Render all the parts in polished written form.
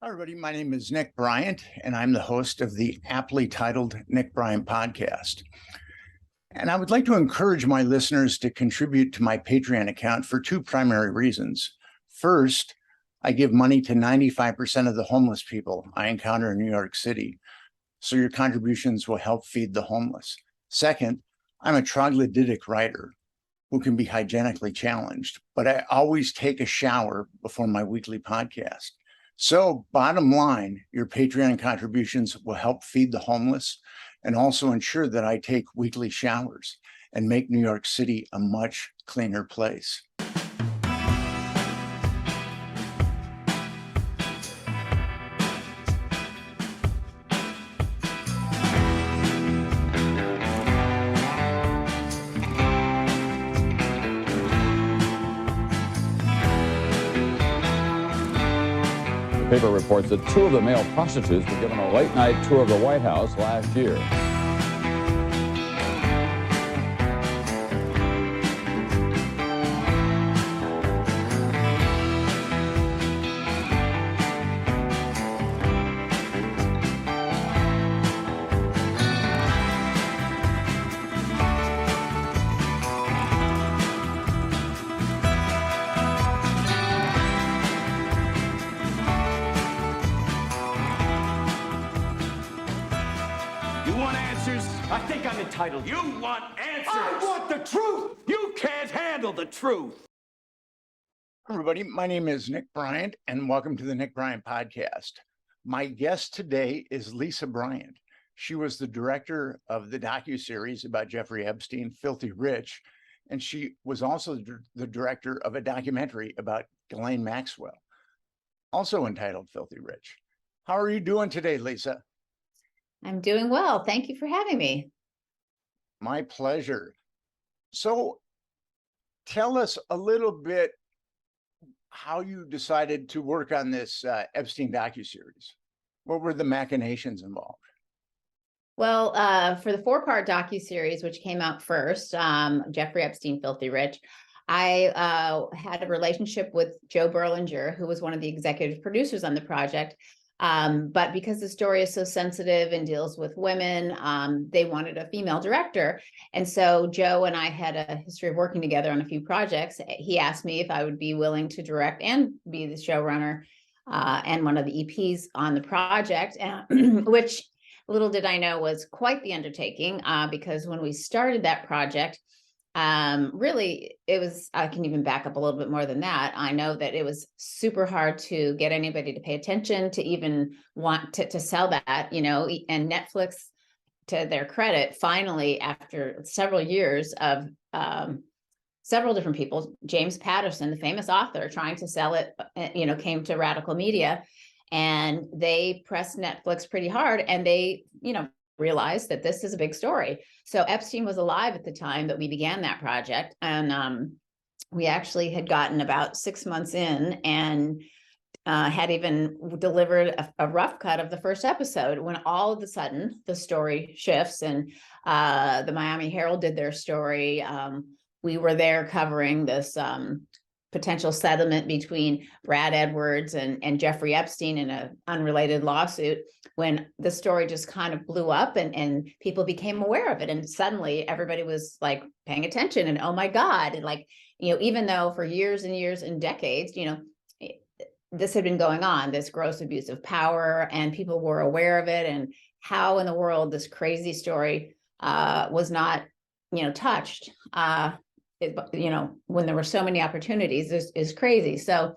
Hi, everybody. My name is Nick Bryant, and I'm the host of the aptly titled Nick Bryant podcast. And I would like to encourage my listeners to contribute to my Patreon account for two primary reasons. First, I give money to 95% of the homeless people I encounter in New York City, so your contributions will help feed the homeless. Second, I'm a troglodytic writer who can be hygienically challenged, but I always take a shower before my weekly podcast. So bottom line, your Patreon contributions will help feed the homeless and also ensure that I take weekly showers and make New York City a much cleaner place. The paper reports that two of the male prostitutes were given a late-night tour of the White House last year. I think I'm entitled. You want answers! I want the truth! You can't handle the truth! Everybody, my name is Nick Bryant, and welcome to the Nick Bryant podcast. My guest today is Lisa Bryant. She was the director of the docuseries about Jeffrey Epstein, Filthy Rich, and she was also the director of a documentary about Ghislaine Maxwell, also entitled Filthy Rich. How are you doing today, Lisa? I'm doing well. Thank you for having me. My pleasure. So tell us a little bit how you decided to work on this Epstein docuseries. What were the machinations involved? Well, for the 4-part docuseries, which came out first, Jeffrey Epstein, Filthy Rich, I had a relationship with Joe Berlinger, who was one of the executive producers on the project. But because the story is so sensitive and deals with women, they wanted a female director. And so Joe and I had a history of working together on a few projects. He asked me if I would be willing to direct and be the showrunner and one of the EPs on the project, which little did I know was quite the undertaking, because when we started that project, really, it was, I can even back up a little bit more than that. I know that it was super hard to get anybody to pay attention, to even want to sell that, and Netflix, to their credit, finally, after several years of several different people, James Patterson, the famous author, trying to sell it, came to Radical Media, and they pressed Netflix pretty hard, and they, realized that this is a big story. So Epstein was alive at the time that we began that project. And we actually had gotten about 6 months in and had even delivered a rough cut of the first episode, when all of a sudden the story shifts, and the Miami Herald did their story. We were there covering this potential settlement between Brad Edwards and Jeffrey Epstein in an unrelated lawsuit, when the story just kind of blew up and people became aware of it. And suddenly everybody was like paying attention, and oh my God. And even though for years and years and decades, this had been going on, this gross abuse of power, and people were aware of it, and how in the world this crazy story was not, touched. When there were so many opportunities, is crazy. So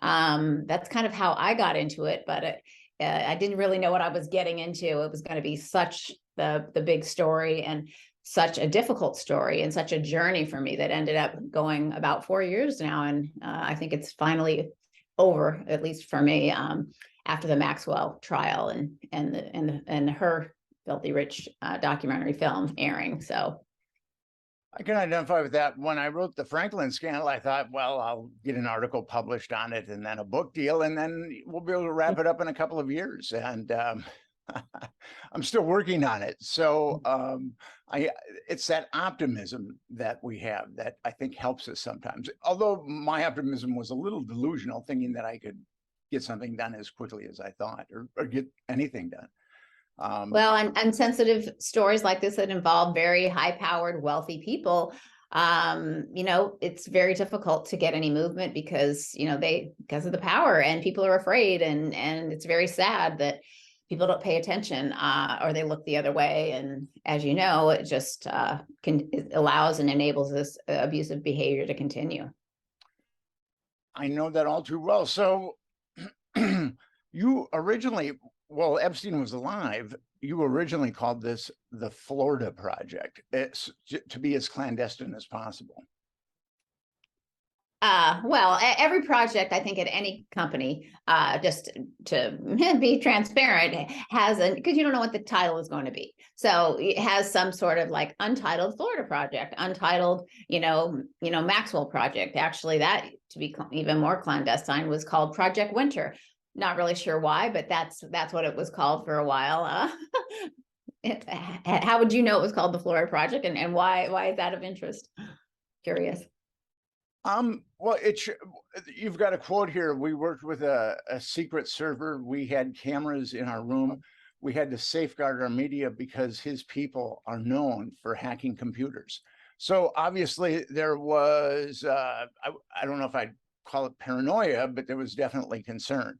that's kind of how I got into it, but I didn't really know what I was getting into. It was going to be such the big story, and such a difficult story, and such a journey for me that ended up going about 4 years now. And I think it's finally over, at least for me, after the Maxwell trial and her Filthy Rich documentary film airing. So I can identify with that. When I wrote the Franklin scandal, I thought, well, I'll get an article published on it and then a book deal, and then we'll be able to wrap it up in a couple of years. And I'm still working on it. So it's that optimism that we have that I think helps us sometimes. Although my optimism was a little delusional, thinking that I could get something done as quickly as I thought, or get anything done. Well, and sensitive stories like this that involve very high-powered, wealthy people, it's very difficult to get any movement because, because of the power, and people are afraid, and it's very sad that people don't pay attention, or they look the other way. And as you know, it just it allows and enables this abusive behavior to continue. I know that all too well. So you originally, while Epstein was alive, you originally called this the Florida Project. It's to be as clandestine as possible. Well, every project, I think, at any company, just to be transparent, because you don't know what the title is going to be. So it has some sort of like untitled Florida Project, untitled, Maxwell Project. Actually, that, to be even more clandestine, was called Project Winter. Not really sure why, but that's what it was called for a while. How would you know it was called the Florida Project, and why is that of interest? Curious. Well, you've got a quote here. We worked with a secret server. We had cameras in our room. We had to safeguard our media because his people are known for hacking computers. So obviously there was, I don't know if I'd call it paranoia, but there was definitely concern.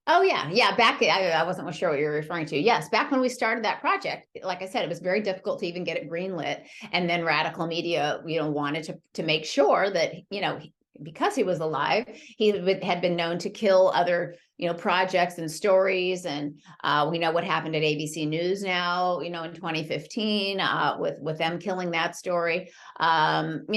Oh, yeah. Back, I wasn't sure what you're referring to. Yes, back when we started that project, like I said, it was very difficult to even get it greenlit. And then Radical Media, wanted to make sure that, because he was alive, he had been known to kill other, projects and stories. And we know what happened at ABC News now, in 2015, with them killing that story. That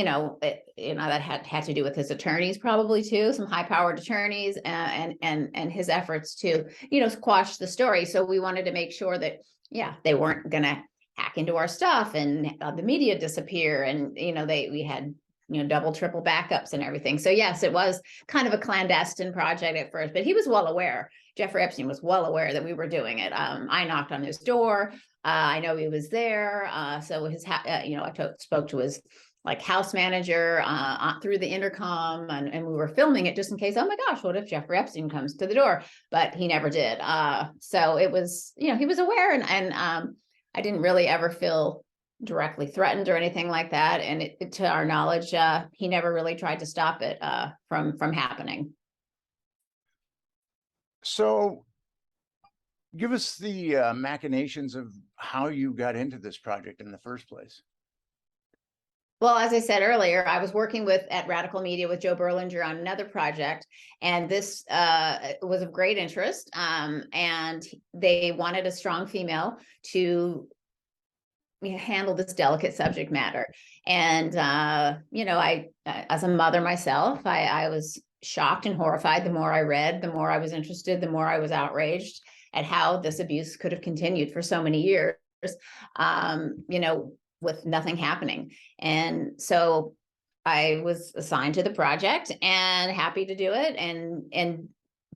had to do with his attorneys, probably too, some high-powered attorneys, and his efforts to, squash the story. So we wanted to make sure that, they weren't going to hack into our stuff and the media disappear. And, we had double, triple backups and everything. So yes, it was kind of a clandestine project at first, but he was well aware. Jeffrey Epstein was well aware that we were doing it. I knocked on his door. I know he was there. So I spoke to his house manager through the intercom, and we were filming it just in case. Oh my gosh, what if Jeffrey Epstein comes to the door? But he never did. So it was, he was aware, and I didn't really ever feel directly threatened or anything like that. And to our knowledge, he never really tried to stop it from happening. So give us the machinations of how you got into this project in the first place. Well, as I said earlier, I was working at Radical Media with Joe Berlinger on another project, and this was of great interest. And they wanted a strong female to handle this delicate subject matter. And, I, as a mother myself, I was shocked and horrified. The more I read, the more I was interested, the more I was outraged at how this abuse could have continued for so many years, with nothing happening. And so I was assigned to the project and happy to do it,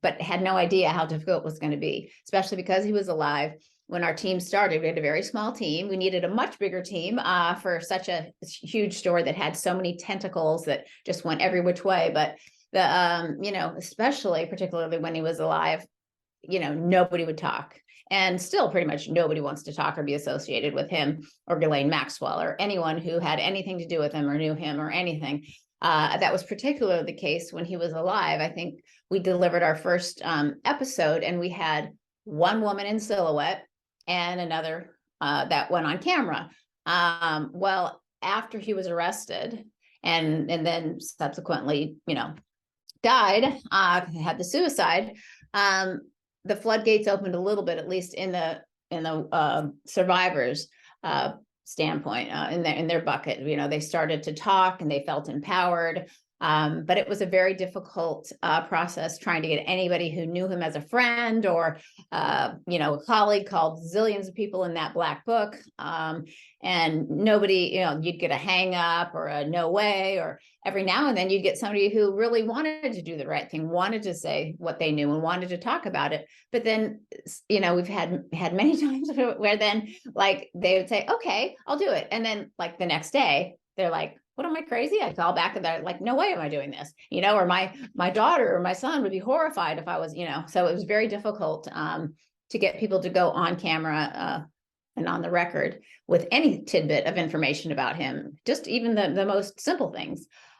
but had no idea how difficult it was going to be, especially because he was alive. When our team started, we had a very small team. We needed a much bigger team for such a huge story that had so many tentacles that just went every which way. But especially particularly when he was alive, nobody would talk. And still pretty much nobody wants to talk or be associated with him or Ghislaine Maxwell or anyone who had anything to do with him or knew him or anything. That was particularly the case when he was alive. I think we delivered our first episode, and we had one woman in silhouette and another that went on camera. Well, after he was arrested and then subsequently, died, had the suicide, the floodgates opened a little bit, at least in the survivors' standpoint, in their bucket. They started to talk and they felt empowered. But it was a very difficult process trying to get anybody who knew him as a friend or, a colleague, called zillions of people in that black book. And nobody, you'd get a hang up or a no way, or every now and then you'd get somebody who really wanted to do the right thing, wanted to say what they knew and wanted to talk about it. But then, we've had many times where then they would say, okay, I'll do it. And then the next day, they're like, what am I crazy? I call back and they're like, no way am I doing this, or my daughter or my son would be horrified if I was, so it was very difficult to get people to go on camera and on the record with any tidbit of information about him, just even the most simple things.